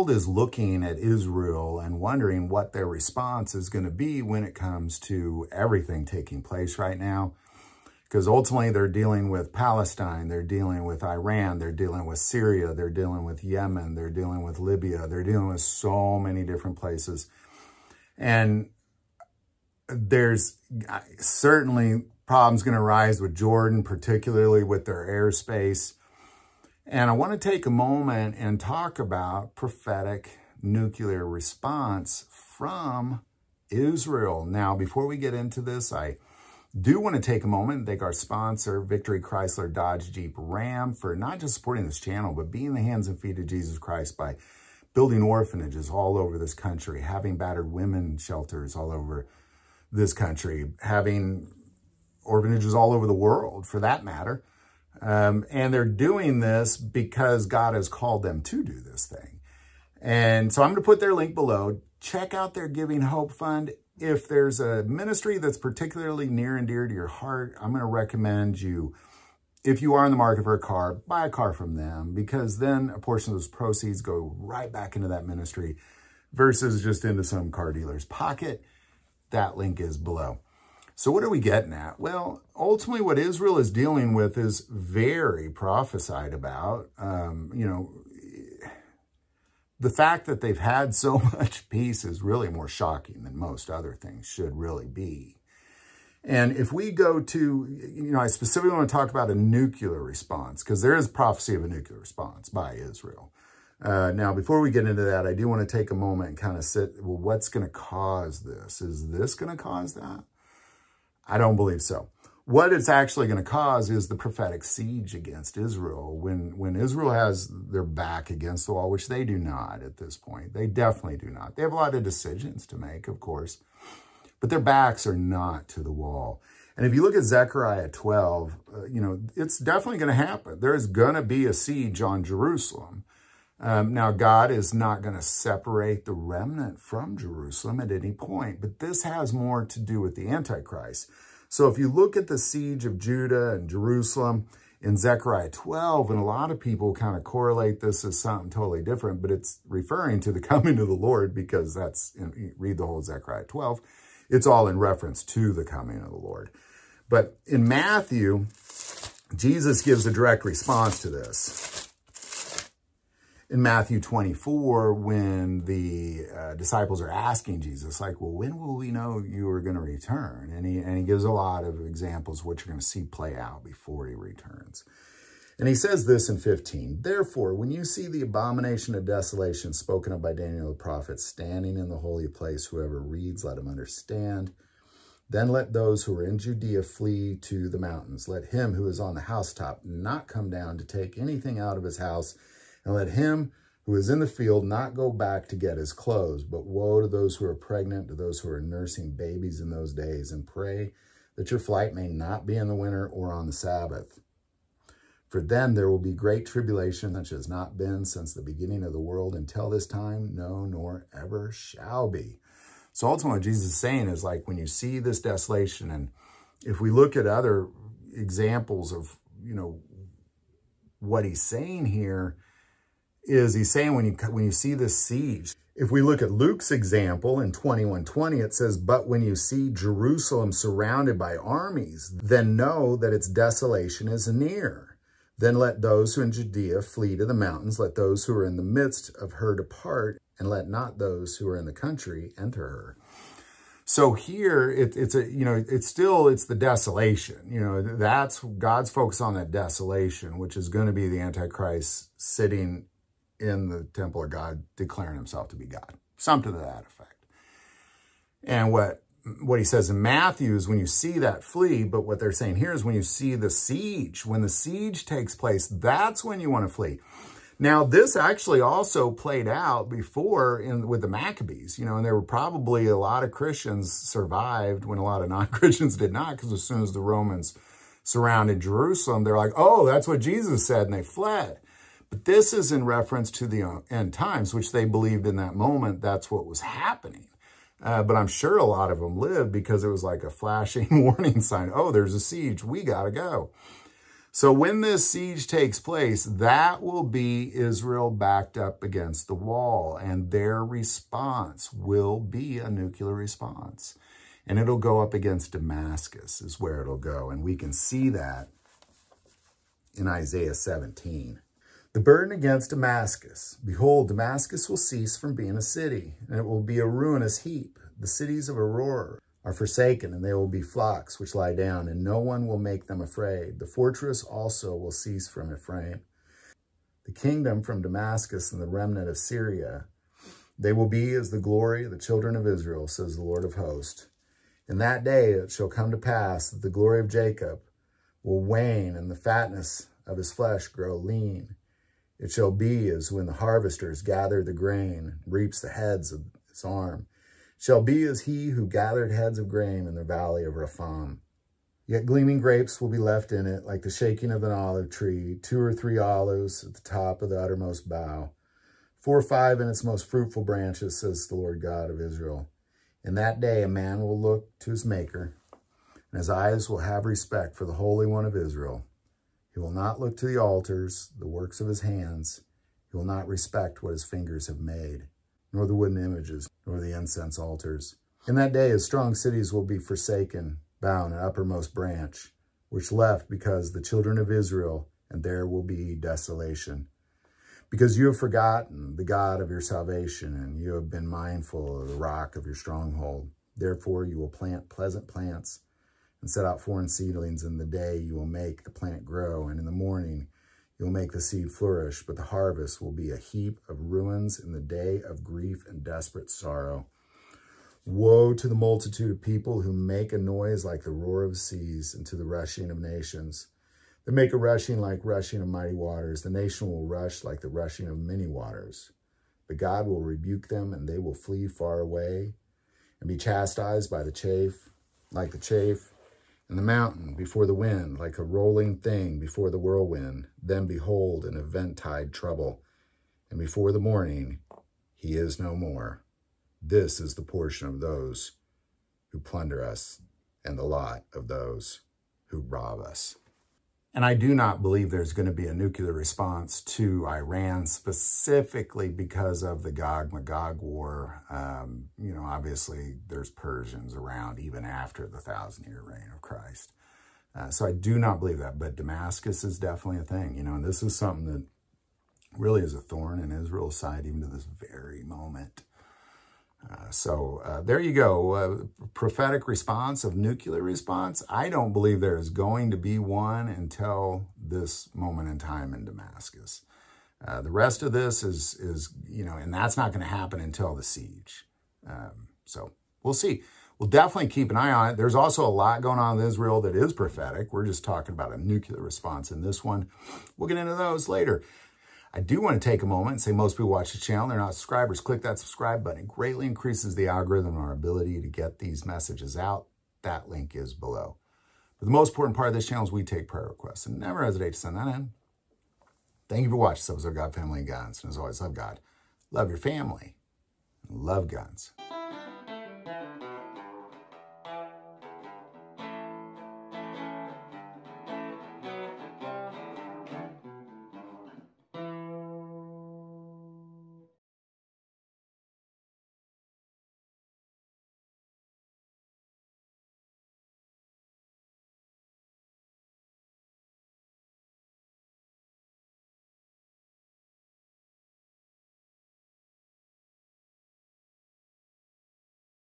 world is looking at Israel and wondering what their response is going to be when it comes to everything taking place right now. Because ultimately they're dealing with Palestine, they're dealing with Iran, they're dealing with Syria, they're dealing with Yemen, they're dealing with Libya, they're dealing with so many different places. And there's certainly problems going to arise with Jordan, particularly with their airspace. And I want to take a moment and talk about prophetic nuclear response from Israel. Now, before we get into this, I do want to take a moment and thank our sponsor, Victory Chrysler Dodge Jeep Ram, for not just supporting this channel, but being the hands and feet of Jesus Christ by building orphanages all over this country, having battered women shelters all over this country, having orphanages all over the world, for that matter. And they're doing this because God has called them to do this thing. And so I'm going to put their link below. Check out their Giving Hope Fund. If there's a ministry that's particularly near and dear to your heart, I'm going to recommend you, if you are in the market for a car, buy a car from them, because then a portion of those proceeds go right back into that ministry versus just into some car dealer's pocket. That link is below. So what are we getting at? Well, ultimately what Israel is dealing with is very prophesied about. The fact that they've had so much peace is really more shocking than most other things should really be. And if we go to, I specifically want to talk about a nuclear response, because there is prophecy of a nuclear response by Israel. Now, before we get into that, I do want to take a moment and kind of well, what's going to cause this? Is this going to cause that? I don't believe so. What it's actually going to cause is the prophetic siege against Israel. When Israel has their back against the wall, which they do not at this point. They definitely do not. They have a lot of decisions to make, of course, but their backs are not to the wall. And if you look at Zechariah 12, it's definitely going to happen. There is going to be a siege on Jerusalem. Now, God is not going to separate the remnant from Jerusalem at any point, but this has more to do with the Antichrist. So if you look at the siege of Judah and Jerusalem in Zechariah 12, and a lot of people kind of correlate this as something totally different, but it's referring to the coming of the Lord, because read the whole Zechariah 12, it's all in reference to the coming of the Lord. But in Matthew, Jesus gives a direct response to this. In Matthew 24, when the disciples are asking Jesus, like, well, when will we know you are going to return? And he gives a lot of examples of what you're going to see play out before he returns. And he says this in 15, therefore, when you see the abomination of desolation spoken of by Daniel the prophet standing in the holy place, whoever reads, let him understand. Then let those who are in Judea flee to the mountains. Let him who is on the housetop not come down to take anything out of his house. And let him who is in the field not go back to get his clothes. But woe to those who are pregnant, to those who are nursing babies in those days. And pray that your flight may not be in the winter or on the Sabbath. For then there will be great tribulation, such as has not been since the beginning of the world until this time, no, nor ever shall be. So ultimately what Jesus is saying is, like, when you see this desolation, and if we look at other examples of, what he's saying here, is he's saying when you see this siege, if we look at Luke's example in 21:20, it says, but when you see Jerusalem surrounded by armies, then know that its desolation is near. Then let those who in Judea flee to the mountains. Let those who are in the midst of her depart, and let not those who are in the country enter her. So here it's the desolation. That's God's focus on that desolation, which is going to be the Antichrist sitting in the temple of God, declaring himself to be God. Something to that effect. And what he says in Matthew is when you see that, flee. But what they're saying here is when you see the siege, when the siege takes place, that's when you want to flee. Now, this actually also played out before with the Maccabees, and there were probably a lot of Christians survived when a lot of non-Christians did not, because as soon as the Romans surrounded Jerusalem, they're like, oh, that's what Jesus said, and they fled. But this is in reference to the end times, which they believed in that moment that's what was happening. But I'm sure a lot of them lived because it was like a flashing warning sign. Oh, there's a siege. We got to go. So when this siege takes place, that will be Israel backed up against the wall, and their response will be a nuclear response. And it'll go up against Damascus is where it'll go. And we can see that in Isaiah 17. The burden against Damascus. Behold, Damascus will cease from being a city, and it will be a ruinous heap. The cities of Aurora are forsaken, and they will be flocks which lie down, and no one will make them afraid. The fortress also will cease from Ephraim. The kingdom from Damascus and the remnant of Syria, they will be as the glory of the children of Israel, says the Lord of hosts. In that day it shall come to pass that the glory of Jacob will wane, and the fatness of his flesh grow lean. It shall be as when the harvesters gather the grain, reaps the heads of his arm. It shall be as he who gathered heads of grain in the valley of Rephaim. Yet gleaming grapes will be left in it, like the shaking of an olive tree, 2 or 3 olives at the top of the uttermost bough, 4 or 5 in its most fruitful branches, says the Lord God of Israel. In that day a man will look to his Maker, and his eyes will have respect for the Holy One of Israel. He will not look to the altars, the works of his hands. He will not respect what his fingers have made, nor the wooden images, nor the incense altars. In that day his strong cities will be forsaken, bound an uppermost branch, which left because the children of Israel, and there will be desolation. Because you have forgotten the God of your salvation, and you have been mindful of the rock of your stronghold. Therefore you will plant pleasant plants, and set out foreign seedlings. In the day you will make the plant grow, and in the morning you will make the seed flourish. But the harvest will be a heap of ruins in the day of grief and desperate sorrow. Woe to the multitude of people who make a noise like the roar of seas, and to the rushing of nations. They make a rushing like rushing of mighty waters. The nation will rush like the rushing of many waters. But God will rebuke them, and they will flee far away, and be chastised by the chaff, like the chaff, and the mountain before the wind, like a rolling thing before the whirlwind. Then behold, an eventide trouble, and before the morning he is no more. This is the portion of those who plunder us, and the lot of those who rob us. And I do not believe there's going to be a nuclear response to Iran specifically because of the Gog-Magog war. Obviously there's Persians around even after the 1,000-year reign of Christ. So I do not believe that, but Damascus is definitely a thing, and this is something that really is a thorn in Israel's side even to this very moment. So there you go. Prophetic response of nuclear response. I don't believe there is going to be one until this moment in time in Damascus. The rest of this is and that's not going to happen until the siege. So we'll see. We'll definitely keep an eye on it. There's also a lot going on in Israel that is prophetic. We're just talking about a nuclear response in this one. We'll get into those later. I do want to take a moment and say most people watch the channel. They're not subscribers. Click that subscribe button. It greatly increases the algorithm and our ability to get these messages out. That link is below. But the most important part of this channel is we take prayer requests, and never hesitate to send that in. Thank you for watching. This episode of God, Family, and Guns. And as always, love God, love your family, and love guns.